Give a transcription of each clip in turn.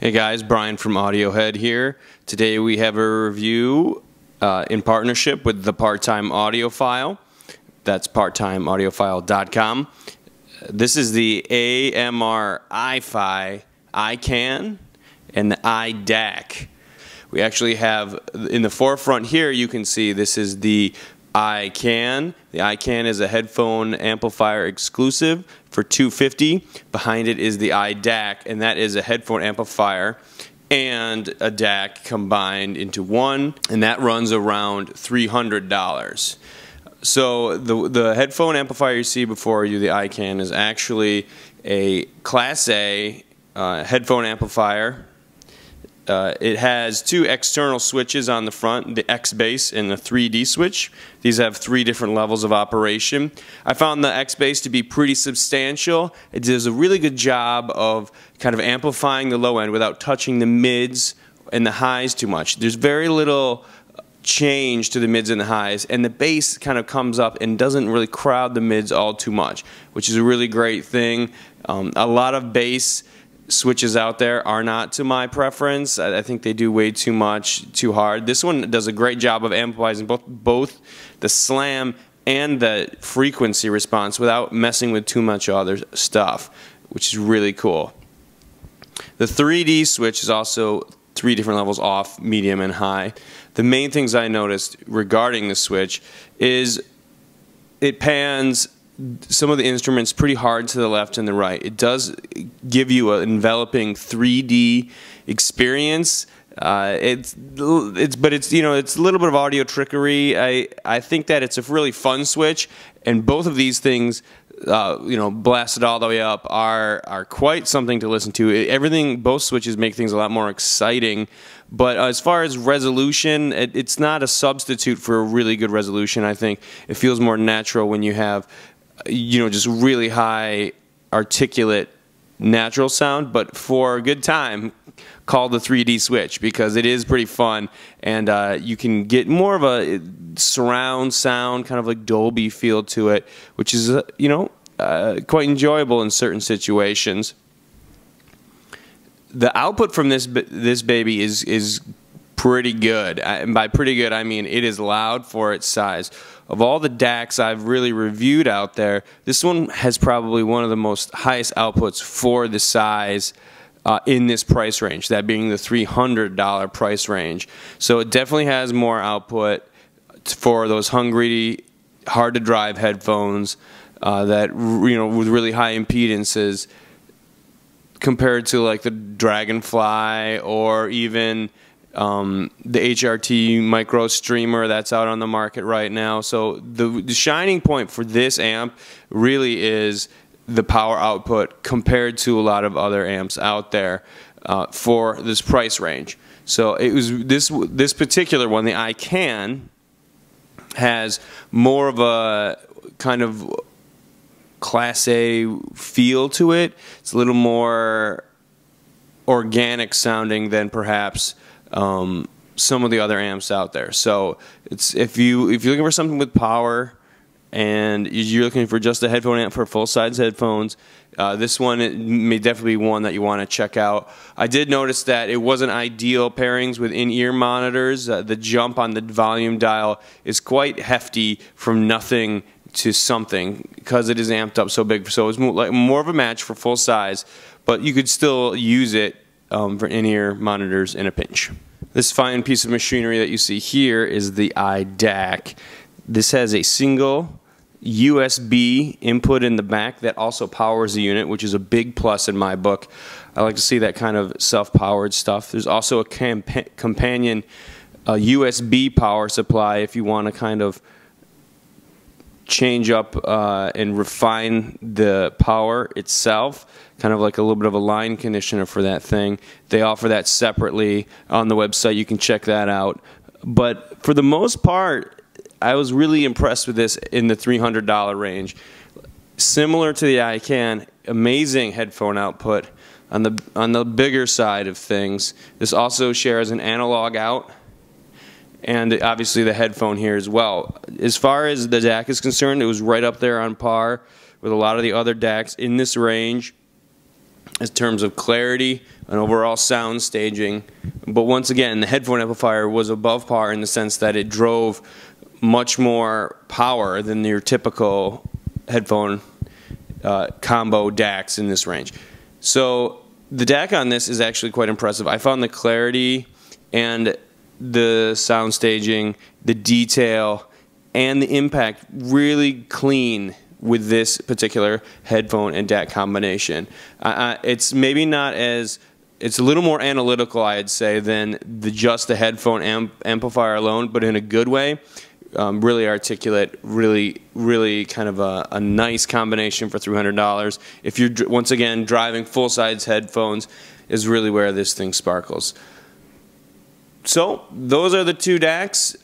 Hey guys, Brian from Audiohead here. Today we have a review in partnership with the Part-Time Audiophile. That's parttimeaudiophile.com. This is the AMR iFi, iCan, and the iDac. We actually have, in the forefront here, you can see this is the iCan. The iCan is a headphone amplifier exclusive for $250. Behind it is the iDac, and that is a headphone amplifier and a DAC combined into one, and that runs around $300. So the headphone amplifier you see before you, the iCan, is actually a Class A headphone amplifier. It has two external switches on the front, the X bass and the 3D switch. These have 3 different levels of operation. I found the X bass to be pretty substantial. It does a really good job of kind of amplifying the low end without touching the mids and the highs too much. There's very little change to the mids and the highs, and the bass kind of comes up and doesn't really crowd the mids all too much, which is a really great thing. A lot of bass switches out there are not to my preference. I think they do way too much, too hard. This one does a great job of amplifying both the slam and the frequency response without messing with too much other stuff, which is really cool. The 3D switch is also 3 different levels, off, medium, and high. The main things I noticed regarding the switch is it pans some of the instruments pretty hard to the left and the right. It does give you an enveloping 3D experience. But it's you know, it's a little bit of audio trickery. I think that it's a really fun switch, and both of these things, you know, blasted all the way up, are quite something to listen to. Both switches make things a lot more exciting. But as far as resolution, it's not a substitute for a really good resolution. I think it feels more natural when you have, you know, just really high, articulate, natural sound. But for a good time, call the 3D switch, because it is pretty fun, and you can get more of a surround sound, kind of like Dolby feel to it, which is, you know, quite enjoyable in certain situations. The output from this baby is pretty good, and by pretty good I mean it is loud for its size. Of all the DACs I've really reviewed out there, this one has probably one of the most highest outputs for the size in this price range, that being the $300 price range. So it definitely has more output for those hungry, hard to drive headphones that, you know, with really high impedances, compared to like the Dragonfly or even the HRT micro streamer that's out on the market right now. So the shining point for this amp really is the power output compared to a lot of other amps out there for this price range. So it was this particular one, the iCan, has more of a kind of Class A feel to it. It's a little more organic sounding than perhaps some of the other amps out there. So it's if you're looking for something with power and you're looking for just a headphone amp for full-size headphones, this one, it may definitely be one that you want to check out. I did notice that it wasn't ideal pairings with in-ear monitors. The jump on the volume dial is quite hefty from nothing to something because it is amped up so big. So it's more of a match for full size, but you could still use it for in-ear monitors in a pinch. This fine piece of machinery that you see here is the iDac. This has a single USB input in the back that also powers the unit, which is a big plus in my book. I like to see that kind of self-powered stuff. There's also a companion USB power supply if you want to kind of change up and refine the power itself, kind of like a little bit of a line conditioner for that thing. They offer that separately on the website. You can check that out. But for the most part, I was really impressed with this in the $300 range. Similar to the iCan, amazing headphone output on the bigger side of things. This also shares an analog out, and obviously the headphone here as well. As far as the DAC is concerned, it was right up there on par with a lot of the other DACs in this range. in terms of clarity and overall sound staging. But once again, the headphone amplifier was above par in the sense that it drove much more power than your typical headphone combo DACs in this range. So the DAC on this is actually quite impressive. I found the clarity and the sound staging, the detail, and the impact really clean with this particular headphone and DAC combination. It's maybe not as, it's a little more analytical, I'd say, than just the headphone amplifier alone, but in a good way. Really articulate, really kind of a nice combination for $300. If you're, once again, driving full-size headphones is really where this thing sparkles. So those are the two DACs.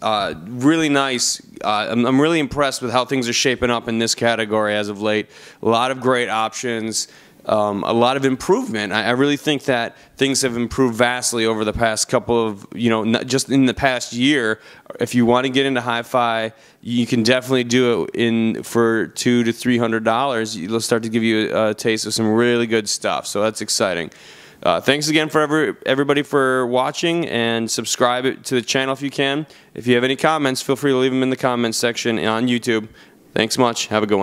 Really nice. I'm really impressed with how things are shaping up in this category as of late. A lot of great options. A lot of improvement. I really think that things have improved vastly over the past couple of, not just in the past year. If you want to get into hi-fi, you can definitely do it for $200 to $300. It'll start to give you a taste of some really good stuff. So that's exciting. Thanks again for everybody for watching, and subscribe to the channel if you can. If you have any comments, feel free to leave them in the comments section on YouTube. Thanks much. Have a good one.